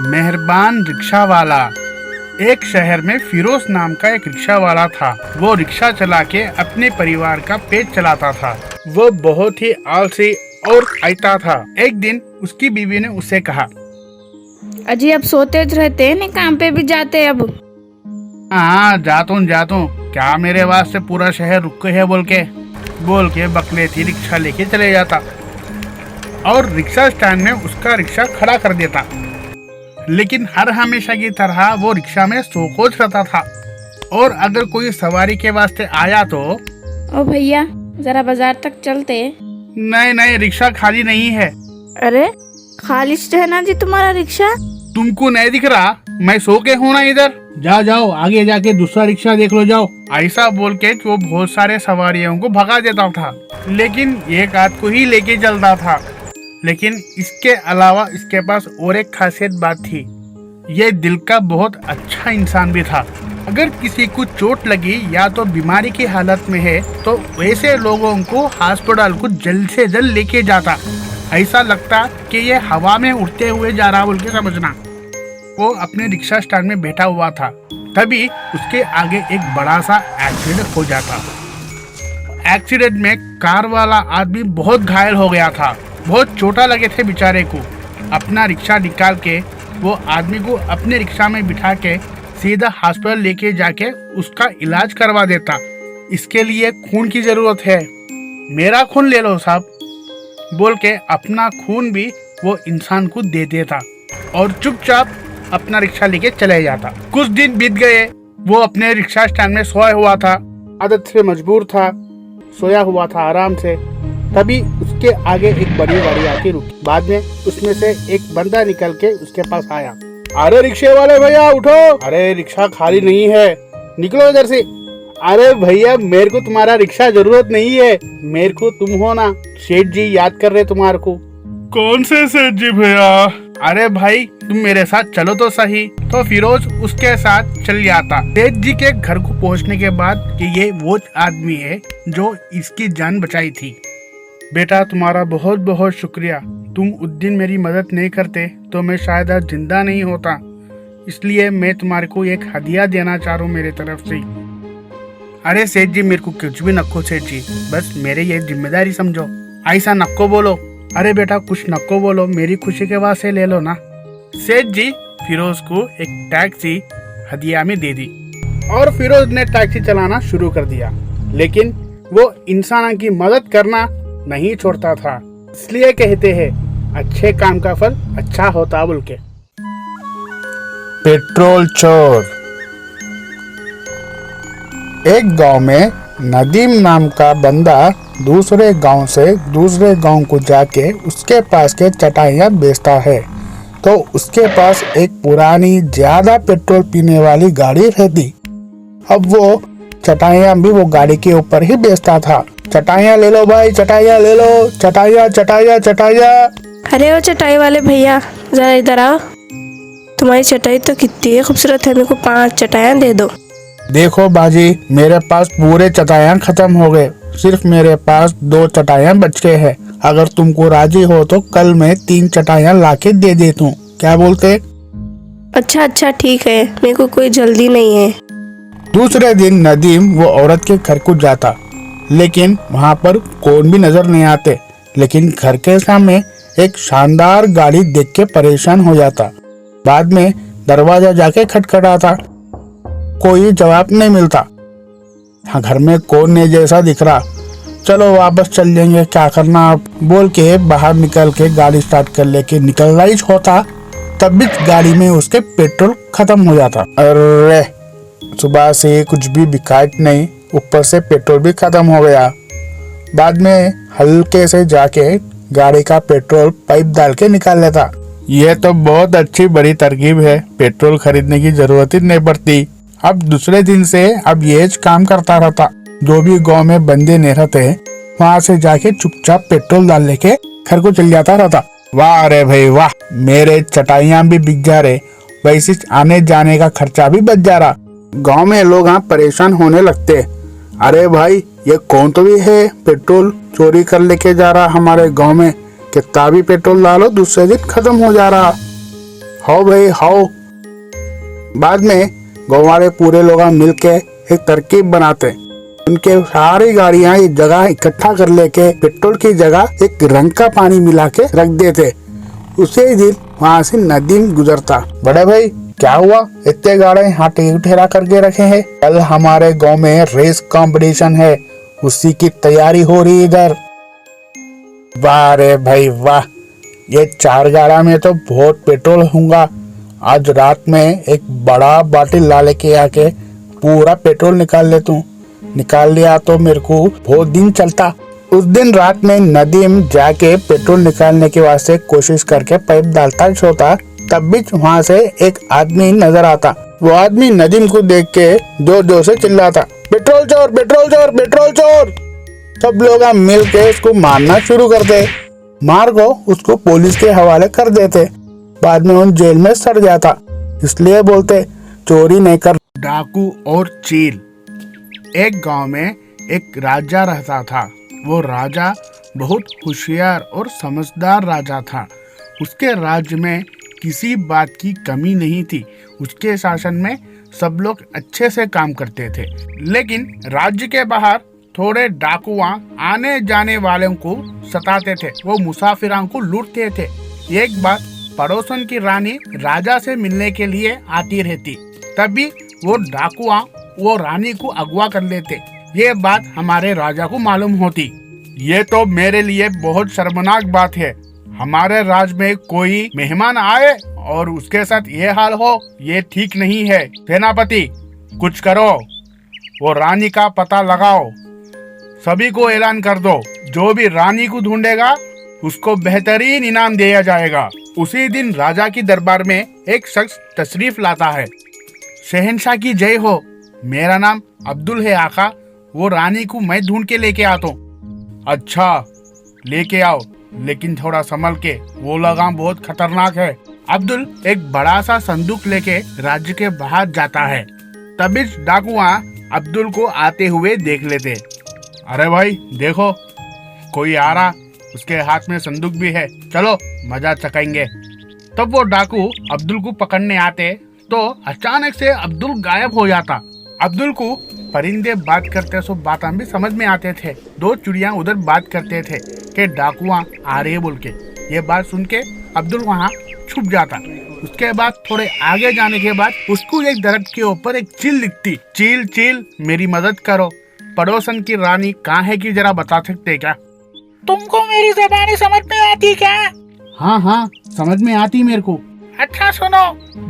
मेहरबान रिक्शा वाला। एक शहर में फिरोज नाम का एक रिक्शा वाला था। वो रिक्शा चला के अपने परिवार का पेट चलाता था। वो बहुत ही आलसी और आयता था। एक दिन उसकी बीवी ने उसे कहा, अजी अब सोते रहते हैं, नहीं काम पे भी जाते अब। हाँ जाता हूँ, क्या मेरे वास्ते पूरा शहर रुके है बोल के बकलेती रिक्शा लेके चले जाता और रिक्शा स्टैंड में उसका रिक्शा खड़ा कर देता। लेकिन हर हमेशा की तरह वो रिक्शा में सोकोच रहता था और अगर कोई सवारी के वास्ते आया तो ओ भैया जरा बाजार तक चलते। नहीं रिक्शा खाली नहीं है। अरे खाली है ना जी तुम्हारा रिक्शा। तुमको नहीं दिख रहा मैं सो के हूँ ना इधर। जाओ आगे जाके दूसरा रिक्शा देख लो जाओ। ऐसा बोल के वो बहुत सारे सवारियों को भगा देता था, लेकिन एक आध को ही लेके चलता था। लेकिन इसके अलावा इसके पास और एक खासियत बात थी, ये दिल का बहुत अच्छा इंसान भी था। अगर किसी को चोट लगी या तो बीमारी की हालत में है तो वैसे लोगों को अस्पताल को जल्द से जल्द लेके जाता। ऐसा लगता कि ये हवा में उड़ते हुए जा रहा बोल के समझना। वो अपने रिक्शा स्टैंड में बैठा हुआ था, तभी उसके आगे एक बड़ा सा एक्सीडेंट हो जाता। एक्सीडेंट में कार वाला आदमी बहुत घायल हो गया था। बहुत चोटा लगे थे बेचारे को। अपना रिक्शा निकाल के वो आदमी को अपने रिक्शा में बिठा के सीधा हॉस्पिटल लेके जाके उसका इलाज करवा देता। इसके लिए खून की जरूरत है, मेरा खून ले लो साहब बोल के अपना खून भी वो इंसान को दे देता और चुपचाप अपना रिक्शा लेके चले जाता। कुछ दिन बीत गए, वो अपने रिक्शा स्टैंड में सोया हुआ था। आदत से मजबूर था, सोया हुआ था आराम से। तभी उसके आगे एक बड़ी गाड़ी आके रुकी। बाद में उसमें से एक बंदा निकल के उसके पास आया। अरे रिक्शे वाले भैया उठो, अरे रिक्शा खाली नहीं है, निकलो इधर से। अरे भैया मेरे को तुम्हारा रिक्शा जरूरत नहीं है, मेरे को तुम हो ना, सेठ जी याद कर रहे तुम्हारे को। कौन से सेठ जी भैया? अरे भाई तुम मेरे साथ चलो तो सही। तो फिरोज उसके साथ चल जाता। सेठ जी के घर को पहुंचने के बाद कि ये वो आदमी है जो इसकी जान बचाई थी। बेटा तुम्हारा बहुत बहुत शुक्रिया, तुम उस दिन मेरी मदद नहीं करते तो मैं शायद आज जिंदा नहीं होता, इसलिए मैं तुम्हारे को एक हदिया देना चाह रहा हूँ मेरे तरफ से। अरे सेठ जी मेरे को कुछ भी नक्को सेठ जी, बस मेरे ये जिम्मेदारी समझो, ऐसा नक्को बोलो। अरे बेटा कुछ नक्को बोलो, मेरी खुशी के वास्ते ले लो ना। सेठ जी फिरोज को एक टैक्सी हदिया में दे दी और फिरोज ने टैक्सी चलाना शुरू कर दिया। लेकिन वो इंसान की मदद करना नहीं छोड़ता था। इसलिए कहते हैं अच्छे काम का फल अच्छा होता बोल के। पेट्रोल चोर। एक गांव में नदीम नाम का बंदा दूसरे गांव से दूसरे गांव को जाके उसके पास के चटाइयाँ बेचता है। तो उसके पास एक पुरानी ज्यादा पेट्रोल पीने वाली गाड़ी रहती। अब वो चटाइयाँ भी वो गाड़ी के ऊपर ही बेचता था। चटाइयाँ ले लो भाई, चटाइयाँ ले लो, चटाइयाँ। अरे वो चटाई वाले भैया जरा इधर आओ, तुम्हारी चटाई तो कितनी खूबसूरत है, मेरे को 5 चटाइयाँ दे दो। देखो बाजी मेरे पास पूरे चटाइयाँ खत्म हो गए, सिर्फ मेरे पास 2 चटाइयाँ बच गए हैं। अगर तुमको राजी हो तो कल मैं 3 चटाइयाँ लाके दे देता हूँ, क्या बोलते? अच्छा ठीक है, मेरे को कोई जल्दी नहीं है। दूसरे दिन नदीम वो औरत के घर को जाता, लेकिन वहाँ पर कौन भी नजर नहीं आते। लेकिन घर के सामने एक शानदार गाड़ी देख के परेशान हो जाता। बाद में दरवाजा जाके खटखटाता, कोई जवाब नहीं मिलता। हाँ घर में कौन नहीं जैसा दिख रहा, चलो वापस चल जाएंगे, क्या करना आप बोल के बाहर निकल के गाड़ी स्टार्ट कर लेके निकलना ही होता। तभी गाड़ी में उसके पेट्रोल खत्म हो जाता। अरे सुबह से कुछ भी बिकाट नहीं, ऊपर से पेट्रोल भी खत्म हो गया। बाद में हल्के से जाके गाड़ी का पेट्रोल पाइप डाल के निकाल लेता। यह तो बहुत अच्छी बड़ी तरकीब है, पेट्रोल खरीदने की जरूरत ही नहीं पड़ती। अब दूसरे दिन से अब ये काम करता रहता। जो भी गांव में बंदे नहीं रहते वहाँ से जाके चुपचाप पेट्रोल डाल लेके घर को चल जाता रहता। वाह रे भाई वाह, मेरे चटाइयाँ भी बिक जा रहे, वैसे आने जाने का खर्चा भी बच जा रहा। गांव में लोग यहाँ परेशान होने लगते, अरे भाई ये कौन तो भी है पेट्रोल चोरी कर लेके जा रहा हमारे गांव में, कितना भी पेट्रोल डालो दूसरे दिन खत्म हो जा रहा। हाओ भाई हाओ। बाद में गाँव वाले पूरे लोग मिलके एक तरकीब बनाते, उनके सारी गाड़ियां एक जगह इकट्ठा कर लेके पेट्रोल की जगह एक रंग का पानी मिला के रख देते। उसी दिन वहाँ से नदीम गुजरता। बड़े भाई क्या हुआ, इतने गाड़े यहाँ ठहरा करके रखे हैं? कल हमारे गांव में रेस कंपटीशन है, उसी की तैयारी हो रही इधर। वाह रे भाई वाह, ये 4 गाड़ा में तो बहुत पेट्रोल होगा। आज रात में एक बड़ा बाल्टी ला लेके आके पूरा पेट्रोल निकाल ले तू। निकाल लिया तो मेरे को बहुत दिन चलता। उस दिन रात में नदीम जाके पेट्रोल निकालने के वास्ते कोशिश करके पाइप डालता सोता, तब भी वहाँ से एक आदमी नजर आता। वो आदमी नदीम को देख के जोर जोर से चिल्लाता, पेट्रोल चोर पेट्रोल चोर पेट्रोल चोर। सब लोग मिल के उसको मारना शुरू करते। मार को उसको पुलिस के हवाले कर देते। बाद में उन जेल में सड़ जाता। इसलिए बोलते चोरी नहीं कर। डाकू और चील। एक गांव में एक राजा रहता था। वो राजा बहुत होशियार और समझदार राजा था। उसके राज्य में किसी बात की कमी नहीं थी। उसके शासन में सब लोग अच्छे से काम करते थे। लेकिन राज्य के बाहर थोड़े डाकुआ आने जाने वालों को सताते थे। वो मुसाफिरों को लूटते थे। एक बार पड़ोसन की रानी राजा से मिलने के लिए आती रहती, तभी वो डाकुआ वो रानी को अगवा कर लेते। ये बात हमारे राजा को मालूम होती। ये तो मेरे लिए बहुत शर्मनाक बात है। हमारे राज्य में कोई मेहमान आए और उसके साथ ये हाल हो, ये ठीक नहीं है। सेनापति कुछ करो, वो रानी का पता लगाओ, सभी को ऐलान कर दो। जो भी रानी को ढूंढेगा उसको बेहतरीन इनाम दिया जाएगा। उसी दिन राजा की दरबार में एक शख्स तशरीफ लाता है। शहंशाह की जय हो, मेरा नाम अब्दुल है आका। वो रानी को मैं ढूंढ के लेके आता हूँ। अच्छा लेके आओ, लेकिन थोड़ा संभल के, वो लगाम बहुत खतरनाक है। अब्दुल एक बड़ा सा संदूक लेके राज्य के बाहर जाता है। तभी डाकुआ अब्दुल को आते हुए देख लेते। अरे भाई देखो, कोई आ रहा, उसके हाथ में संदूक भी है, चलो मजा चखाएंगे। तब वो डाकू अब्दुल को पकड़ने आते तो अचानक से अब्दुल गायब हो जाता। अब्दुल को परिंदे बात करते सो बातें भी समझ में आते थे। 2 चिड़िया उधर बात करते थे कि डाकुआ आ रहे बोल के। ये बात सुन के अब्दुल वहाँ छुप जाता। उसके बाद थोड़े आगे जाने के बाद उसको एक दरख्त के ऊपर एक चील दिखती। चील चील मेरी मदद करो, पड़ोसन की रानी कहाँ है कि जरा बता सकते क्या? तुमको मेरी ज़बानी समझ में आती क्या? हाँ समझ में आती मेरे को। अच्छा सुनो,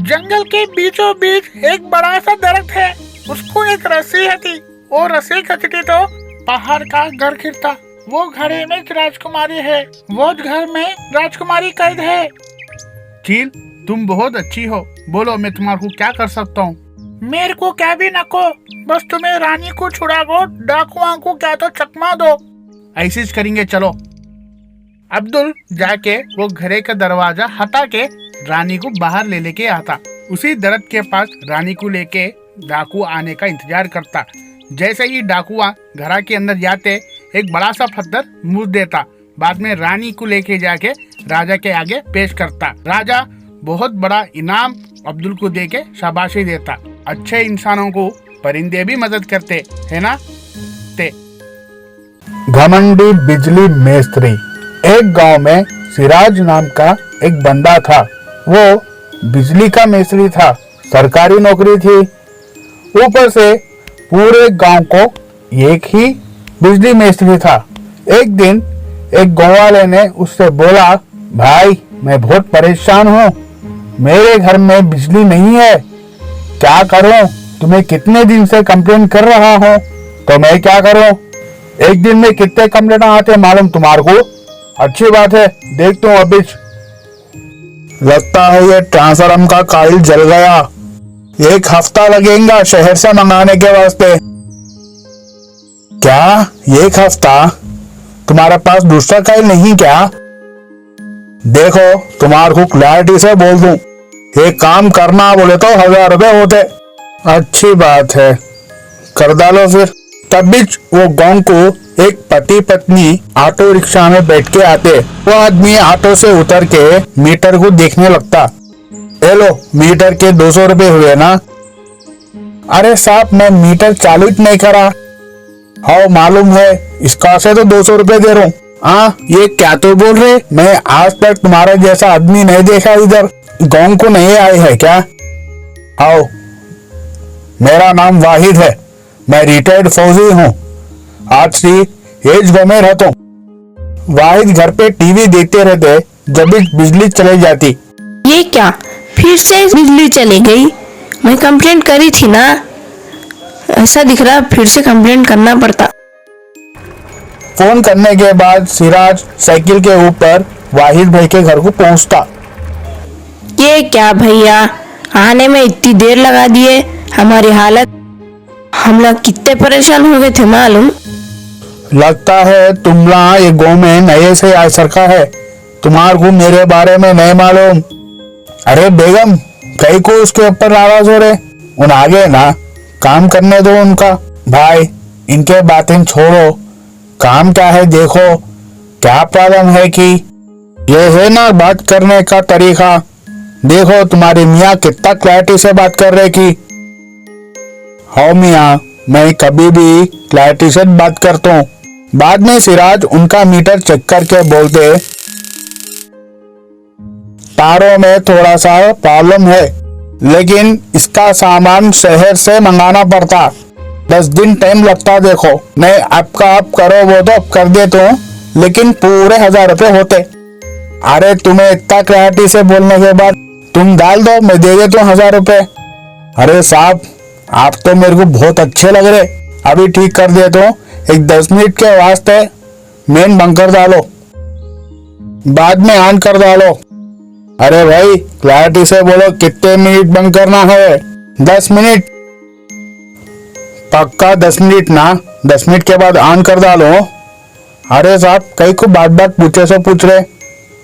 जंगल के बीचों बीच एक बड़ा सा दरख्त है, उसको एक रस्सी है थी। वो रस्सी खींचती तो पहाड़ का घर गिरता। वो घरे में एक राजकुमारी है, वो घर में राजकुमारी कैद है। चील तुम बहुत अच्छी हो, बोलो मैं तुम्हारे को क्या कर सकता हूँ? मेरे को क्या भी न को, बस तुम्हें रानी को छुड़ा दो, डाकुआ को क्या तो चकमा दो। ऐसे करेंगे, चलो। अब्दुल जाके वो घरे का दरवाजा हटा के रानी को बाहर ले लेके आता। उसी दरख्त के पास रानी को लेके डाकू आने का इंतजार करता। जैसे ही डाकुआ घर के अंदर जाते, एक बड़ा सा पत्थर मुझ देता। बाद में रानी को लेके जाके राजा के आगे पेश करता। राजा बहुत बड़ा इनाम अब्दुल को देके शाबाशी देता। अच्छे इंसानों को परिंदे भी मदद करते है ना। घमंडी बिजली मेस्त्री। एक गांव में सिराज नाम का एक बंदा था। वो बिजली का मेस्त्री था, सरकारी नौकरी थी। ऊपर से पूरे गांव को एक ही बिजली मिस्त्री था। एक दिन एक गांव वाले ने उससे बोला, भाई मैं बहुत परेशान हूँ, मेरे घर में बिजली नहीं है, क्या करूँ? तुम्हें कितने दिन से कंप्लेन कर रहा हूँ, तो मैं क्या करूँ? एक दिन में कितने कंप्लेंट आते मालूम तुम्हारे को? अच्छी बात है, देखता हूँ अभी। लगता है ये ट्रांसफार्मर का कॉइल जल गया, 1 हफ्ता लगेगा शहर से मंगाने के वास्ते। क्या 1 हफ्ता? तुम्हारे पास दूसरा कॉइल नहीं क्या? देखो तुम्हारे को क्लैरिटी से बोल दूं, एक काम करना बोले तो 1000 रुपए होते। अच्छी बात है, कर डालो फिर। तभी वो गांव को एक पति पत्नी ऑटो रिक्शा में बैठ के आते। वो आदमी ऑटो से उतर के मीटर को देखने लगता। ये लो, मीटर के 200 रुपए हुए ना। अरे साहब, मैं मीटर चालू ही नहीं करा। हाँ मालूम है, इसका से तो 200 रुपए दे रहा हूँ। हाँ, ये क्या तो बोल रहे, मैं आज तक तुम्हारे जैसा आदमी नहीं देखा इधर। गांव को नहीं आए है क्या? आओ, मेरा नाम वाहिद है, मैं रिटायर्ड फौजी हूँ। आज से एज गांव में रहता हूँ। वाहिद घर पे टीवी देखते रहते जब भी बिजली चली जाती। ये क्या, फिर से बिजली चली गई? मैं कंप्लेंट करी थी ना। ऐसा दिख रहा फिर से कंप्लेंट करना पड़ता। फोन करने के बाद सिराज साइकिल के ऊपर वाहिद भाई के घर को पहुंचता। ये क्या भैया, आने में इतनी देर लगा दिए। हमारी हालत, हम लोग कितने परेशान हो गए थे मालूम। लगता है तुमला ये गाँव में नए से आ सका है, तुम्हारे को मेरे बारे में नहीं मालूम। अरे बेगम, कई को उसके ऊपर नाराज हो रहे, उन आगे ना काम करने दो उनका। भाई, इनके बातें छोड़ो, काम क्या है देखो। क्या प्रॉब्लम है कि ये है ना बात करने का तरीका। देखो तुम्हारी मियाँ कितना क्लैरिटी से बात कर रहे कि हाँ मियाँ, मैं कभी भी क्लैरिटी से बात करता हूँ। बाद में सिराज उनका मीटर चेक करके बोलते, तारों में थोड़ा सा प्रॉब्लम है, लेकिन इसका सामान शहर से मंगाना पड़ता, 10 दिन टाइम लगता। देखो, मैं आपका आप करो वो तो अब कर देता हूँ, लेकिन पूरे 1000 रुपए होते। अरे तुम्हें इतना क्लैरिटी से बोलने के बाद तुम डाल दो, मैं दे देता हूँ 1000 रुपए। अरे साहब, आप तो मेरे को बहुत अच्छे लग रहे, अभी ठीक कर देता हूँ। एक 10 मिनट के वास्ते मेन बंद कर डालो, बाद में ऑन कर डालो। अरे भाई, क्लैरिटी से बोलो, कितने मिनट बंद करना है? 10 मिनट पक्का? 10 मिनट ना, 10 मिनट के बाद ऑन कर डालो। अरे साहब, कई को बात बात पूछे से पूछ रहे,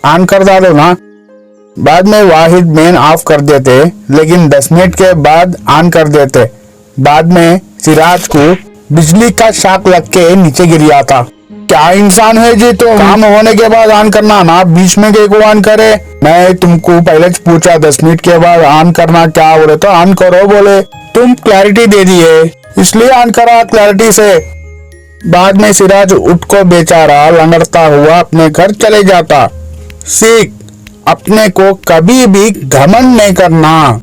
ऑन कर डालो ना। बाद में वाहिद मेन ऑफ कर देते, लेकिन 10 मिनट के बाद ऑन कर देते। बाद में सिराज को बिजली का शॉक लग के नीचे गिर जाता। क्या इंसान है जी, तो काम होने के बाद ऑन करना ना, बीच में के को ऑन करे। मैं तुमको पहले पूछा 10 मिनट के बाद ऑन करना, क्या बोले तो ऑन करो बोले, तुम क्लैरिटी दे दिए इसलिए ऑन करा क्लैरिटी से। बाद में सिराज उठ को बेचारा लंगड़ता हुआ अपने घर चले जाता। सीख, अपने को कभी भी घमंड नहीं करना।